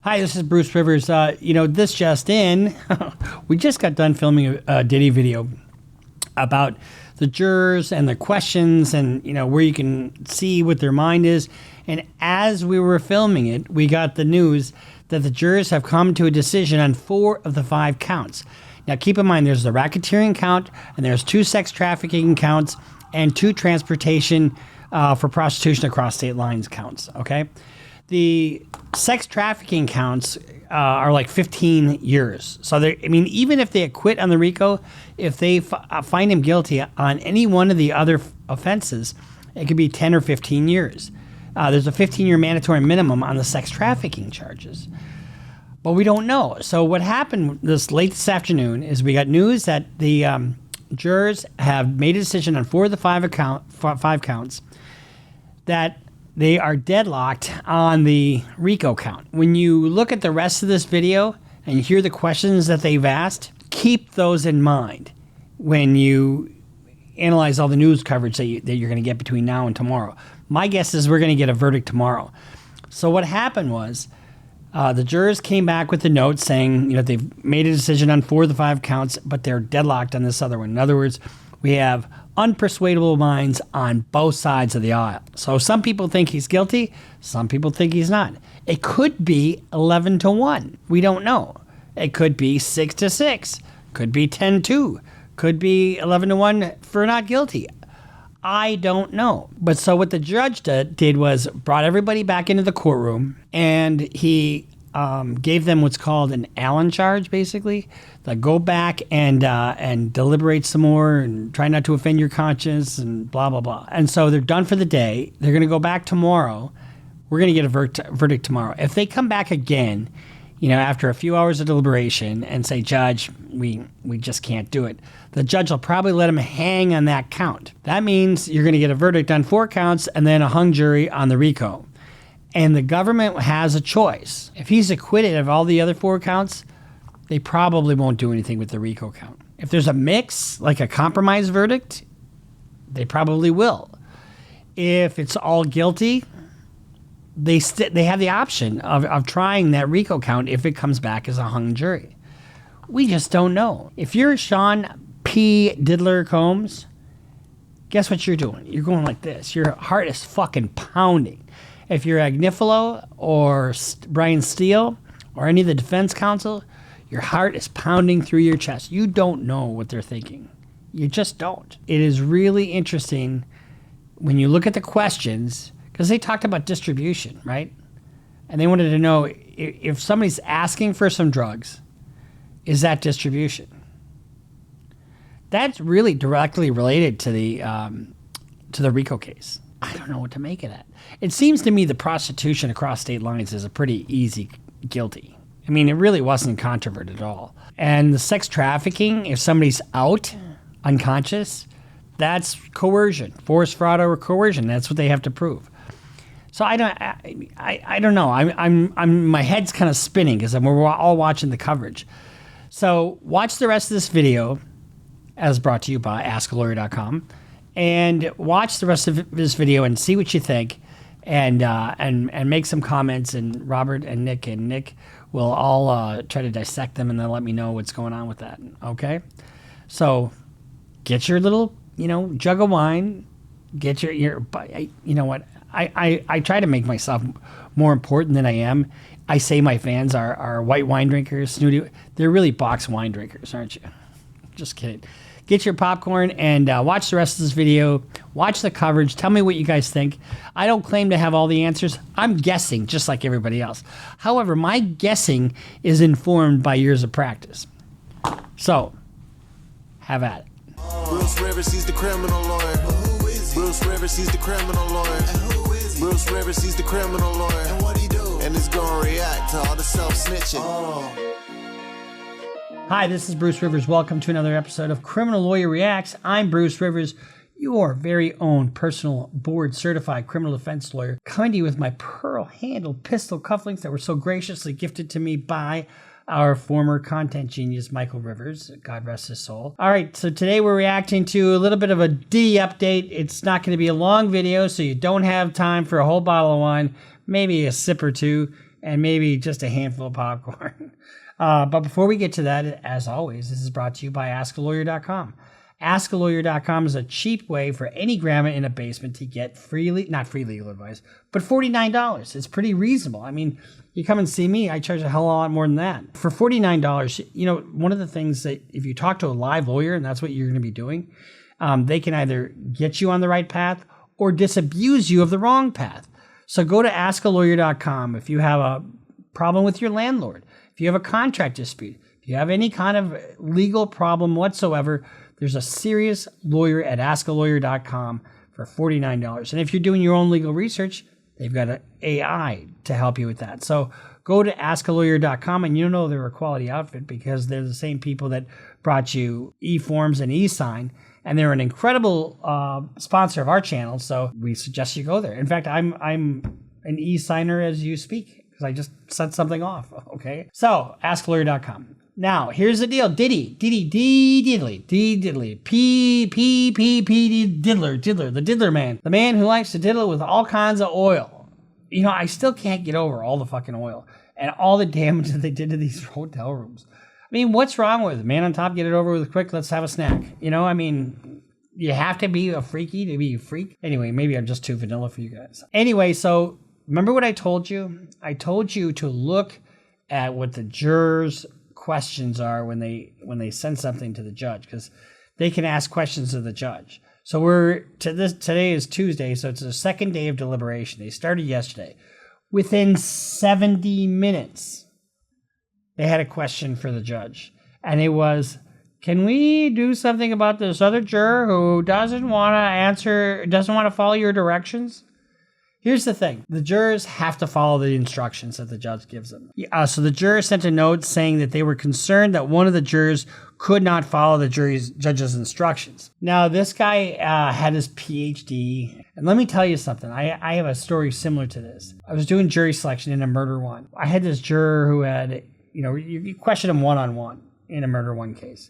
Hi, this is Bruce Rivers. This just in, we just got done filming a Diddy video about the jurors and the questions and, where you can see what their mind is. And as we were filming it, we got the news that the jurors have come to a decision on 4 of the 5 counts. Now, keep in mind, there's the racketeering count, and there's 2 sex trafficking counts, and 2 transportation for prostitution across state lines counts, okay? The sex trafficking counts are like 15 years. So, even if they acquit on the RICO, if they find him guilty on any one of the other offenses, it could be 10 or 15 years. There's a 15-year mandatory minimum on the sex trafficking charges. But we don't know. So what happened late this afternoon is we got news that the jurors have made a decision on 4 of the 5 counts that they are deadlocked on the RICO count. When you look at the rest of this video and you hear the questions that they've asked, keep those in mind when you analyze all the news coverage that you're going to get between now and tomorrow. My guess is we're going to get a verdict tomorrow. So what happened was the jurors came back with the note saying, they've made a decision on 4 of the 5 counts, but they're deadlocked on this other one. In other words, we have unpersuadable minds on both sides of the aisle. So some people think he's guilty, some people think he's not. It could be 11-1. We don't know. It could be 6-6, could be 10-2, could be 11-1 for not guilty. I don't know. But so what the judge did was brought everybody back into the courtroom, and he gave them what's called an Allen charge, basically. Like, go back and deliberate some more and try not to offend your conscience and blah, blah, blah. And so they're done for the day. They're going to go back tomorrow. We're going to get a verdict tomorrow. If they come back again, after a few hours of deliberation and say, Judge, we just can't do it, the judge will probably let him hang on that count. That means you're going to get a verdict on 4 counts and then a hung jury on the RICO. And the government has a choice. If he's acquitted of all the other 4 counts, they probably won't do anything with the RICO count. If there's a mix, like a compromise verdict, they probably will. If it's all guilty, they have the option of trying that RICO count if it comes back as a hung jury. We just don't know. If you're Sean P. Diddler Combs, guess what you're doing? You're going like this. Your heart is fucking pounding. If you're Agnifilo or Brian Steele or any of the defense counsel, your heart is pounding through your chest. You don't know what they're thinking. You just don't. It is really interesting when you look at the questions, because they talked about distribution, right? And they wanted to know if somebody's asking for some drugs, is that distribution? That's really directly related to the RICO case. I don't know what to make of that. It seems to me the prostitution across state lines is a pretty easy guilty. I mean, it really wasn't controverted at all. And the sex trafficking, if somebody's out, unconscious, that's coercion, force, fraud, or coercion. That's what they have to prove. So I don't know. I'm my head's kind of spinning because we're all watching the coverage. So watch the rest of this video, as brought to you by AskALawyer.com. And watch the rest of this video and see what you think, and make some comments. And Robert and Nick will all try to dissect them, and then let me know what's going on with that. Okay, so get your little jug of wine. Get your you know what? I try to make myself more important than I am. I say my fans are white wine drinkers, snooty. They're really box wine drinkers, aren't you? Just kidding. Get your popcorn and watch the rest of this video. Watch the coverage. Tell me what you guys think. I don't claim to have all the answers. I'm guessing just like everybody else. However, my guessing is informed by years of practice. So, have at it. Bruce Rivers, he's the criminal lawyer. Bruce Rivers, he's the criminal lawyer. Bruce Rivers, he's the criminal lawyer. And what he do? And he's gonna react to all the self-snitching. Hi, this is Bruce Rivers. Welcome to another episode of Criminal Lawyer Reacts. I'm Bruce Rivers, your very own personal board-certified criminal defense lawyer, coming to you with my pearl-handled pistol cufflinks that were so graciously gifted to me by our former content genius, Michael Rivers. God rest his soul. All right, so today we're reacting to a little bit of a Diddy update. It's not going to be a long video, so you don't have time for a whole bottle of wine, maybe a sip or two. and maybe just a handful of popcorn. But before we get to that, as always, this is brought to you by AskALawyer.com. AskALawyer.com is a cheap way for any grandma in a basement to get not free legal advice, but $49. It's pretty reasonable. I mean, you come and see me, I charge a hell of a lot more than that. For $49, one of the things that if you talk to a live lawyer, and that's what you're going to be doing, they can either get you on the right path or disabuse you of the wrong path. So go to AskALawyer.com if you have a problem with your landlord, if you have a contract dispute, if you have any kind of legal problem whatsoever. There's a serious lawyer at AskALawyer.com for $49. And if you're doing your own legal research, they've got an AI to help you with that. So go to AskALawyer.com, and you know they're a quality outfit because they're the same people that brought you eForms and eSign, and they're an incredible sponsor of our channel. So we suggest you go there. In fact, I'm an eSigner as you speak because I just sent something off. Okay, so AskALawyer.com. Now, here's the deal. Diddly, Diddler, the Diddler man. The man who likes to diddle with all kinds of oil. You know, I still can't get over all the fucking oil and all the damage that they did to these hotel rooms. I mean, what's wrong with it? Man on top, get it over with quick, let's have a snack. You know, I mean, you have to be a freaky to be a freak. Anyway, maybe I'm just too vanilla for you guys. Anyway, so remember what I told you? I told you to look at what the jurors' questions are when they send something to the judge, because they can ask questions of the judge. So today is Tuesday, so it's the second day of deliberation. They started yesterday. Within 70 minutes, they had a question for the judge, and it was, can we do something about this other juror who doesn't want to follow your directions? Here's the thing. The jurors have to follow the instructions that the judge gives them. So the juror sent a note saying that they were concerned that one of the jurors could not follow the judge's instructions. Now, this guy had his PhD. And let me tell you something. I have a story similar to this. I was doing jury selection in a murder one. I had this juror who had, you question him one-on-one in a murder one case.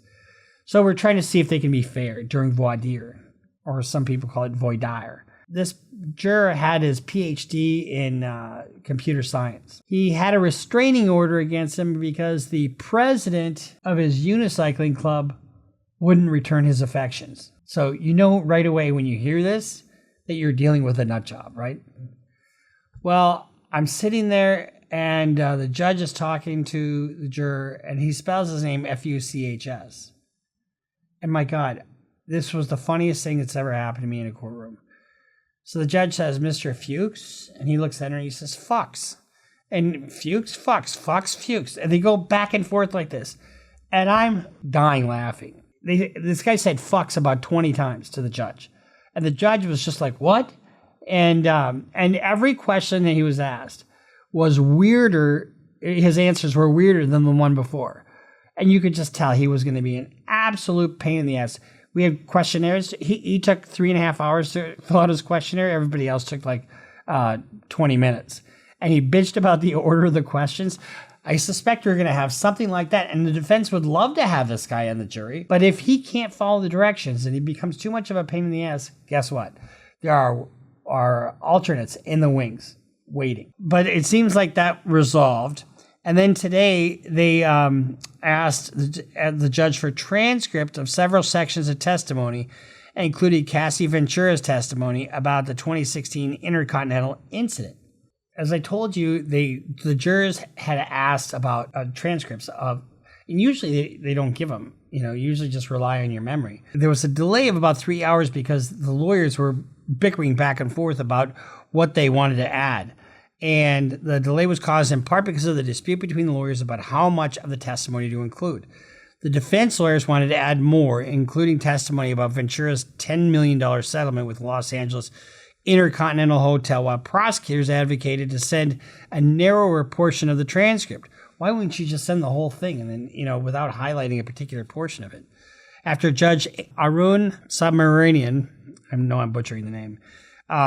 So we're trying to see if they can be fair during voir dire, or some people call it voir dire. This juror had his PhD in computer science. He had a restraining order against him because the president of his unicycling club wouldn't return his affections. So you know right away when you hear this that you're dealing with a nut job, right? Well, I'm sitting there and the judge is talking to the juror and he spells his name Fuchs. And my God, this was the funniest thing that's ever happened to me in a courtroom. So the judge says, Mr. Fuchs, and he looks at her and he says, Fuchs. And Fuchs, Fuchs, Fuchs, Fuchs. And they go back and forth like this. And I'm dying laughing. This guy said Fuchs about 20 times to the judge. And the judge was just like, what? And every question that he was asked was weirder. His answers were weirder than the one before. And you could just tell he was going to be an absolute pain in the ass. We had questionnaires. He took 3.5 hours to fill out his questionnaire. Everybody else took like 20 minutes. And he bitched about the order of the questions. I suspect we're going to have something like that. And the defense would love to have this guy on the jury. But if he can't follow the directions and he becomes too much of a pain in the ass, guess what? There are alternates in the wings waiting. But it seems like that resolved. And then today they asked the judge for transcript of several sections of testimony, including Cassie Ventura's testimony about the 2016 Intercontinental incident. As I told you, the jurors had asked about transcripts of, and usually they don't give them, usually just rely on your memory. There was a delay of about 3 hours because the lawyers were bickering back and forth about what they wanted to add. And the delay was caused in part because of the dispute between the lawyers about how much of the testimony to include. The defense lawyers wanted to add more, including testimony about Ventura's $10 million settlement with Los Angeles Intercontinental Hotel, while prosecutors advocated to send a narrower portion of the transcript. Why wouldn't you just send the whole thing and then, without highlighting a particular portion of it? After Judge Arun Subramanian, I know I'm butchering the name,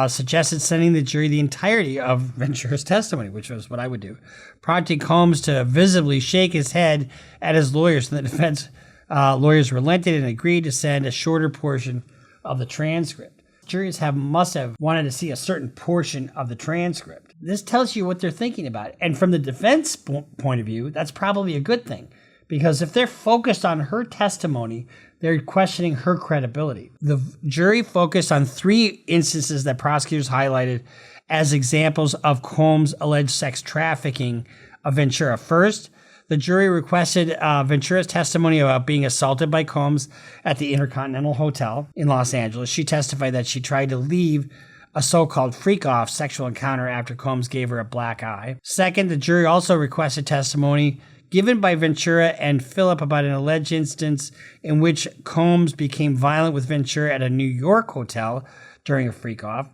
suggested sending the jury the entirety of Ventura's testimony, which was what I would do, prompting Combs to visibly shake his head at his lawyers. And the defense lawyers relented and agreed to send a shorter portion of the transcript. Juries must have wanted to see a certain portion of the transcript. This tells you what they're thinking about. And from the defense point of view, that's probably a good thing. Because if they're focused on her testimony, they're questioning her credibility. The jury focused on 3 instances that prosecutors highlighted as examples of Combs' alleged sex trafficking of Ventura. First, the jury requested Ventura's testimony about being assaulted by Combs at the Intercontinental Hotel in Los Angeles. She testified that she tried to leave a so-called freak-off sexual encounter after Combs gave her a black eye. Second, the jury also requested testimony given by Ventura and Phillip about an alleged instance in which Combs became violent with Ventura at a New York hotel during a freak-off.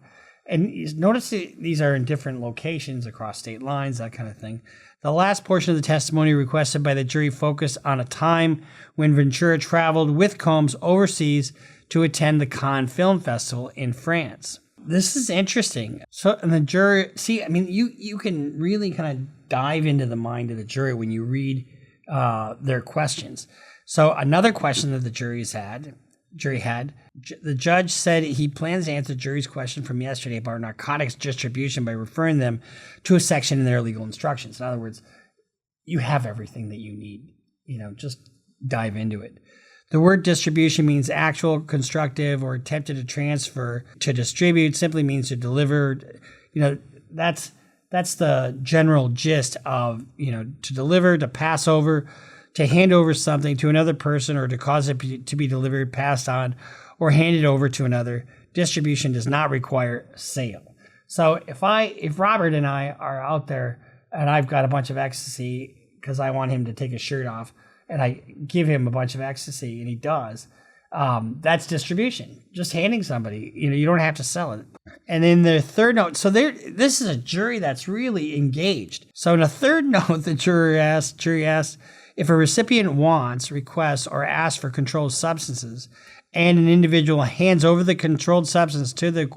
And notice these are in different locations across state lines, that kind of thing. The last portion of the testimony requested by the jury focused on a time when Ventura traveled with Combs overseas to attend the Cannes Film Festival in France. This is interesting. So, and the jury, you can really kind of dive into the mind of the jury when you read their questions. So another question that the jury had, the judge said he plans to answer the jury's question from yesterday about narcotics distribution by referring them to a section in their legal instructions. In other words, you have everything that you need, just dive into it. The word distribution means actual, constructive, or attempted to transfer. To distribute simply means to deliver. That's the general gist of, to deliver, to pass over, to hand over something to another person, or to cause it to be delivered, passed on, or handed over to another. Distribution does not require sale. So if Robert and I are out there and I've got a bunch of ecstasy because I want him to take his shirt off, and I give him a bunch of ecstasy, and he does, that's distribution. Just handing somebody, you don't have to sell it. And in the third note, so this is a jury that's really engaged. So in a third note, the jury asked if a recipient wants, requests, or asks for controlled substances, and an individual hands over the controlled substance to the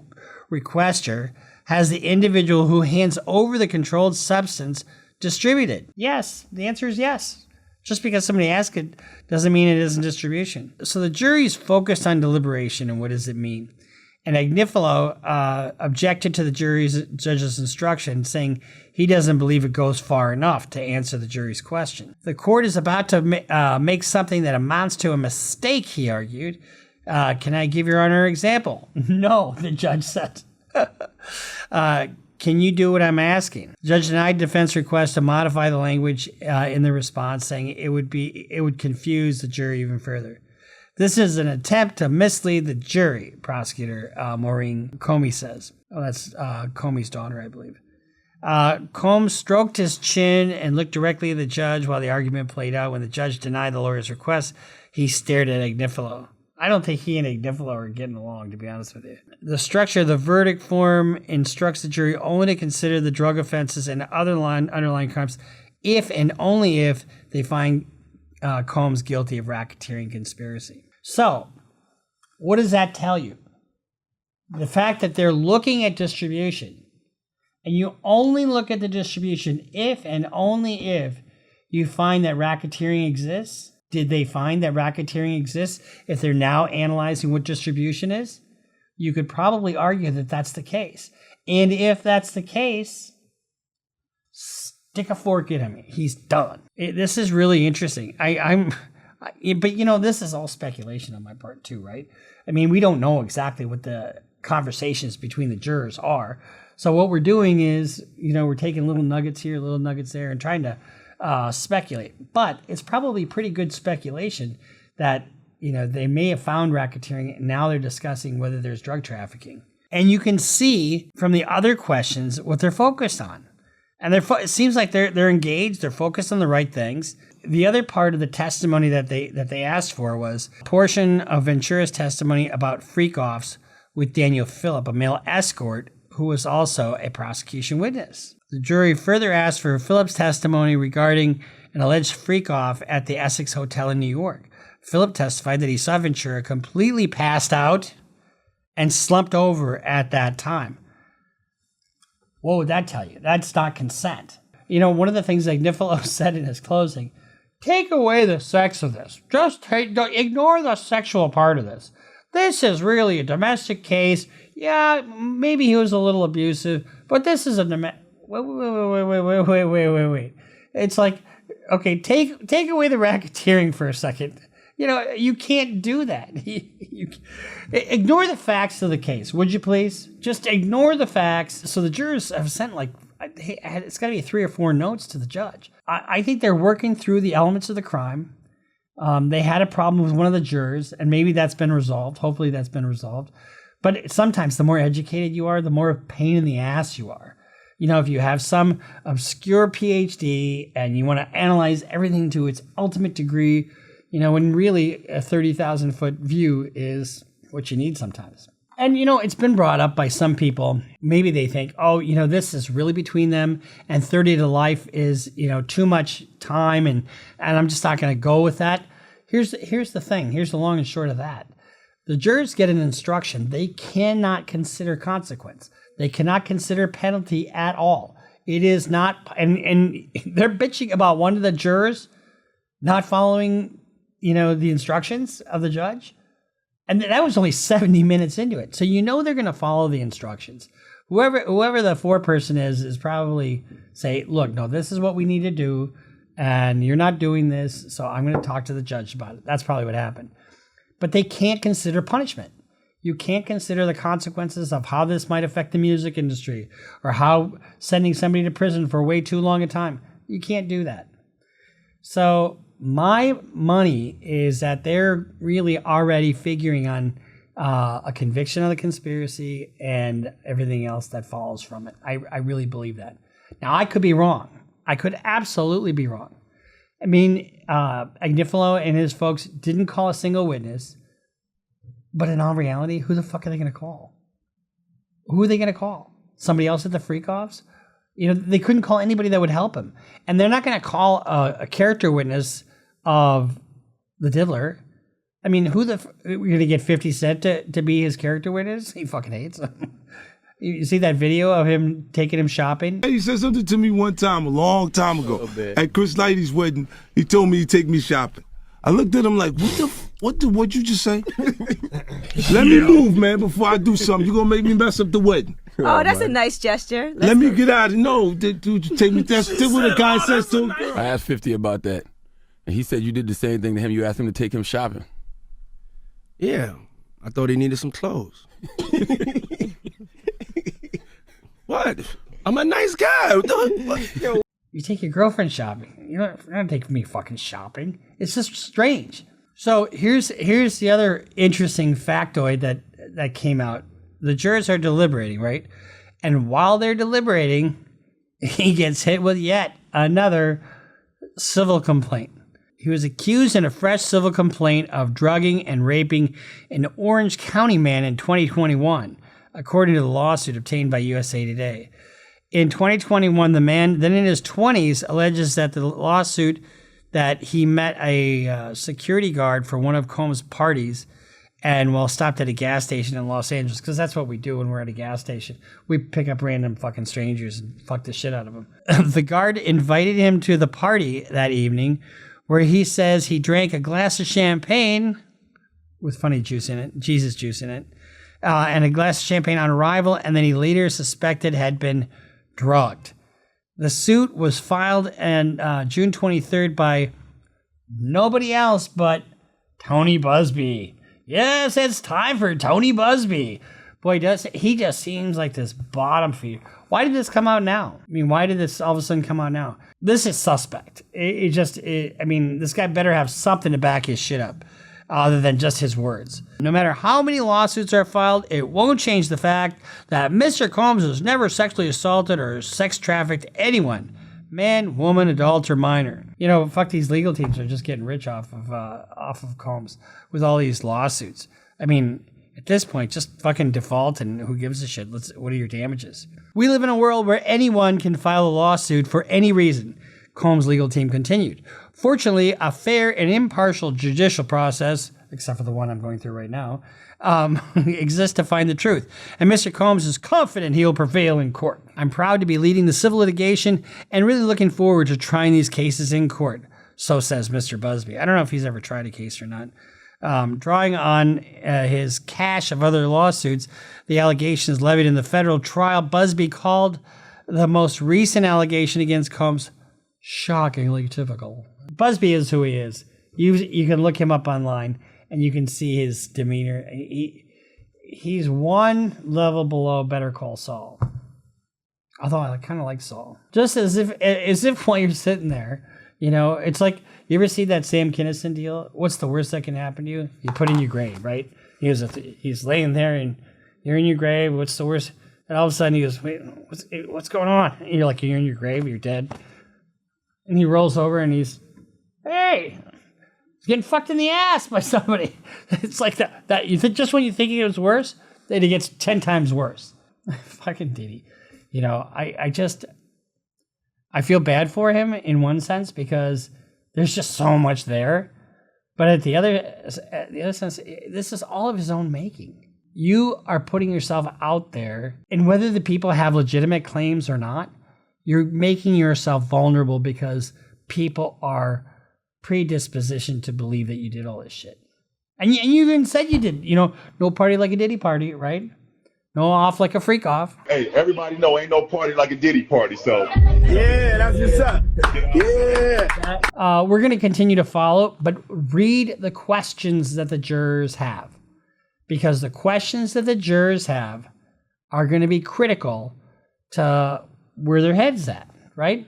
requester, has the individual who hands over the controlled substance distributed? Yes, the answer is yes. Just because somebody asked it doesn't mean it isn't distribution. So the jury's focused on deliberation and what does it mean. And Agnifilo objected to the judge's instruction, saying he doesn't believe it goes far enough to answer the jury's question. The court is about to make something that amounts to a mistake, he argued. Can I give Your Honor an example? No, the judge said. Can you do what I'm asking? The judge denied defense request to modify the language in the response, saying it would confuse the jury even further. This is an attempt to mislead the jury, prosecutor Maureen Comey says. Oh, that's Comey's daughter, I believe. Combs stroked his chin and looked directly at the judge while the argument played out. When the judge denied the lawyer's request, he stared at Agnifilo. I don't think he and Agnifilo are getting along, to be honest with you. The structure of the verdict form instructs the jury only to consider the drug offenses and other underlying crimes if and only if they find Combs guilty of racketeering conspiracy. So, what does that tell you? The fact that they're looking at distribution, and you only look at the distribution if and only if you find that racketeering exists. Did they find that racketeering exists if they're now analyzing what distribution is? You could probably argue that that's the case. And if that's the case, stick a fork in him. He's done. This is really interesting. But this is all speculation on my part too, right? I mean, we don't know exactly what the conversations between the jurors are. So what we're doing is, we're taking little nuggets here, little nuggets there, and trying to speculate. But it's probably pretty good speculation that, they may have found racketeering and now they're discussing whether there's drug trafficking. And you can see from the other questions what they're focused on. And it seems like they're engaged, they're focused on the right things. The other part of the testimony that they asked for was a portion of Ventura's testimony about freak-offs with Daniel Phillip, a male escort who was also a prosecution witness. The jury further asked for Phillip's testimony regarding an alleged freak-off at the Essex Hotel in New York. Phillip testified that he saw Ventura completely passed out and slumped over at that time. What would that tell you? That's not consent. One of the things that Nickolaus said in his closing, take away the sex of this. Just ignore the sexual part of this. This is really a domestic case. Yeah, maybe he was a little abusive, but this is wait. It's like, okay, take away the racketeering for a second. You can't do that. Ignore the facts of the case, would you please? Just ignore the facts. So the jurors have sent it's got to be 3 or 4 notes to the judge. I think they're working through the elements of the crime. They had a problem with one of the jurors, and maybe that's been resolved. Hopefully that's been resolved. But sometimes the more educated you are, the more pain in the ass you are. If you have some obscure PhD and you want to analyze everything to its ultimate degree, when really a 30,000-foot view is what you need sometimes. And, it's been brought up by some people. Maybe they think, this is really between them, and 30 to life is, too much time, and I'm just not going to go with that. Here's the thing. Here's the long and short of that. The jurors get an instruction. They cannot consider consequence. They cannot consider penalty at all. It is not, and they're bitching about one of the jurors not following, the instructions of the judge. And that was only 70 minutes into it. So they're going to follow the instructions. Whoever the foreperson is probably say, look, no, this is what we need to do, and you're not doing this, so I'm going to talk to the judge about it. That's probably what happened. But they can't consider punishment. You can't consider the consequences of how this might affect the music industry or how sending somebody to prison for way too long a time. You can't do that. So my money is that they're really already figuring on a conviction of the conspiracy and everything else that follows from it. I really believe that. Now, I could be wrong. I could absolutely be wrong. I mean, Agnifilo and his folks didn't call a single witness. But in all reality, who the fuck are they going to call? Who are they going to call? Somebody else at the freak-offs? They couldn't call anybody that would help him. And they're not going to call a character witness of the diddler. I mean, we're going to get 50 Cent to be his character witness? He fucking hates him. You see that video of him taking him shopping? He said something to me one time, a long time ago. At Chris Lighty's wedding, he told me he'd take me shopping. I looked at him like, what'd you just say? Let me move, man, before I do something. You're going to make me mess up the wedding. Oh, that's a nice gesture. Let me get out of No, dude, take me. That's what the guy says to him. I asked 50 about that. And he said you did the same thing to him. You asked him to take him shopping. Yeah. I thought he needed some clothes. What? I'm a nice guy. Yo. You take your girlfriend shopping. You're not taking me fucking shopping. It's just strange. So here's the other interesting factoid that came out. The jurors are deliberating, right? And while they're deliberating, he gets hit with yet another civil complaint. He was accused in a fresh civil complaint of drugging and raping an Orange County man in 2021, according to the lawsuit obtained by USA Today. In 2021, the man, then in his 20s, alleges that the lawsuit that he met a security guard for one of Combs' parties and stopped at a gas station in Los Angeles, because that's what we do when we're at a gas station. We pick up random fucking strangers and fuck the shit out of them. The guard invited him to the party that evening, where he says he drank a glass of champagne with funny juice in it, Jesus juice in it, and a glass of champagne on arrival, and then he later suspected had been drugged. The suit was filed on June 23rd by nobody else but Tony Busby. Yes, it's time for Tony Busby. Boy, he just seems like this bottom feeder. Why did this come out now? I mean, why did this all of a sudden come out now? This is suspect. This guy better have something to back his shit up other than just his words. No matter how many lawsuits are filed, it won't change the fact that Mr. Combs has never sexually assaulted or sex trafficked anyone. Man, woman, adult, or minor. Fuck, these legal teams are just getting rich off of Combs with all these lawsuits. I mean, at this point, just fucking default and who gives a shit? What are your damages? We live in a world where anyone can file a lawsuit for any reason, Combs' legal team continued. Fortunately, a fair and impartial judicial process, except for the one I'm going through right now, exists to find the truth. And Mr. Combs is confident he will prevail in court. I'm proud to be leading the civil litigation and really looking forward to trying these cases in court, so says Mr. Busby. I don't know if he's ever tried a case or not. Drawing on his cache of other lawsuits, the allegations levied in the federal trial, Busby called The most recent allegation against Combs, shockingly typical. Busby is who he is. You can look him up online and you can see his demeanor. He's one level below Better Call Saul. Although I kind of like Saul. Just as if while you're sitting there, it's like, you ever see that Sam Kinison deal? What's the worst that can happen to you? You put in your grave, right? He's laying there and you're in your grave. What's the worst? And all of a sudden he goes, wait, what's going on? And you're like, you're in your grave, you're dead. And he rolls over and he's, hey, he's getting fucked in the ass by somebody. It's like that you think just when you think it was worse, then it gets 10 times worse. Fucking Diddy. I feel bad for him in one sense because there's just so much there. But at the other sense, this is all of his own making. You are putting yourself out there, and whether the people have legitimate claims or not, you're making yourself vulnerable because people are predispositioned to believe that you did all this shit. And you even said you did, no party like a Diddy party, right? No off like a freak off. Hey, everybody know ain't no party like a Diddy party, so. Yeah, that's what's up. Yeah. We're going to continue to follow, but read the questions that the jurors have. Because the questions that the jurors have are going to be critical to where their head's at, right?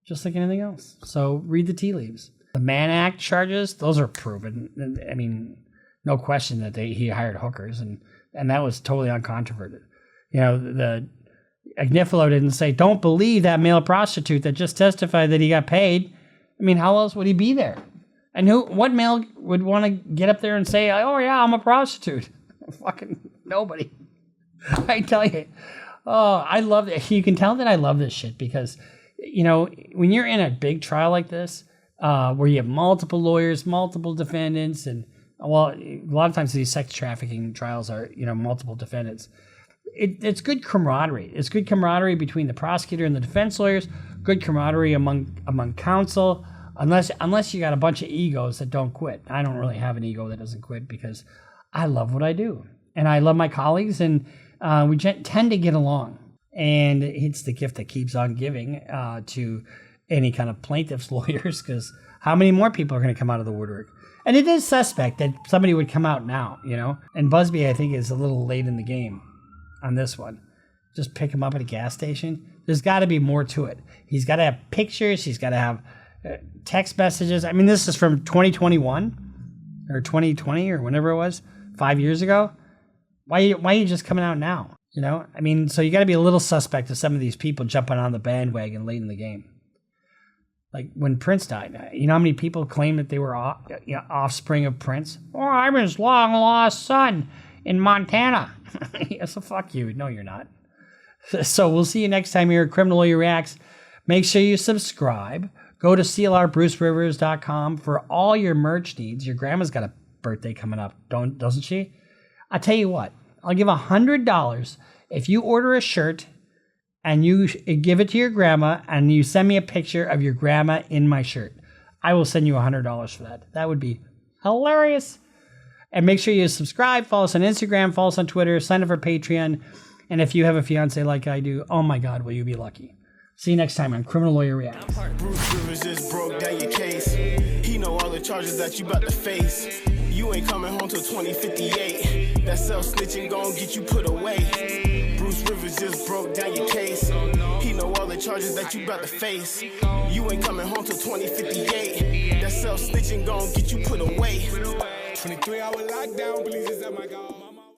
Just like anything else. So read the tea leaves. The Mann Act charges, those are proven. I mean, no question that he hired hookers, and that was totally uncontroverted. The Nickolaus didn't say, don't believe that male prostitute that just testified that he got paid. I mean, how else would he be there? And what male would want to get up there and say, oh yeah, I'm a prostitute? Fucking nobody. I tell you. Oh, I love it. You can tell that I love this shit because, when you're in a big trial like this, where you have multiple lawyers, multiple defendants, and a lot of times these sex trafficking trials are, multiple defendants. It's good camaraderie. It's good camaraderie between the prosecutor and the defense lawyers, good camaraderie among counsel, unless you got a bunch of egos that don't quit. I don't really have an ego that doesn't quit because I love what I do. And I love my colleagues, and we tend to get along. And it's the gift that keeps on giving to any kind of plaintiff's lawyers, because how many more people are going to come out of the woodwork? And it is suspect that somebody would come out now, And Busby, I think, is a little late in the game on this one. Just pick him up at a gas station. There's got to be more to it. He's got to have pictures. He's got to have text messages. I mean, this is from 2021 or 2020 or whenever it was, 5 years ago. Why are you just coming out now? I mean, so you got to be a little suspect of some of these people jumping on the bandwagon late in the game. Like when Prince died, you know how many people claim that they were offspring of Prince? Oh, I'm his long lost son in Montana. Yeah, so fuck you. No, you're not. So we'll see you next time here at Criminal Lawyer Reacts. Make sure you subscribe. Go to CLRBruceRivers.com for all your merch needs. Your grandma's got a birthday coming up, doesn't she? I'll tell you what. I'll give $100 if you order a shirt and you give it to your grandma and you send me a picture of your grandma in my shirt. I will send you $100 for that. That would be hilarious. And make sure you subscribe, follow us on Instagram, follow us on Twitter, sign up for Patreon. And if you have a fiance like I do, oh my God, will you be lucky. See you next time on Criminal Lawyer Reacts. Bruce Rivers just broke down your case. He know all the charges that you about to face. You ain't coming home till 2058. That self-snitching gon' get you put away. Bruce Rivers just broke down your case. He know all the charges that you about to face. You ain't coming home till 2058. That self-snitching gon' get you put away. 23-hour lockdown, please, is at my God.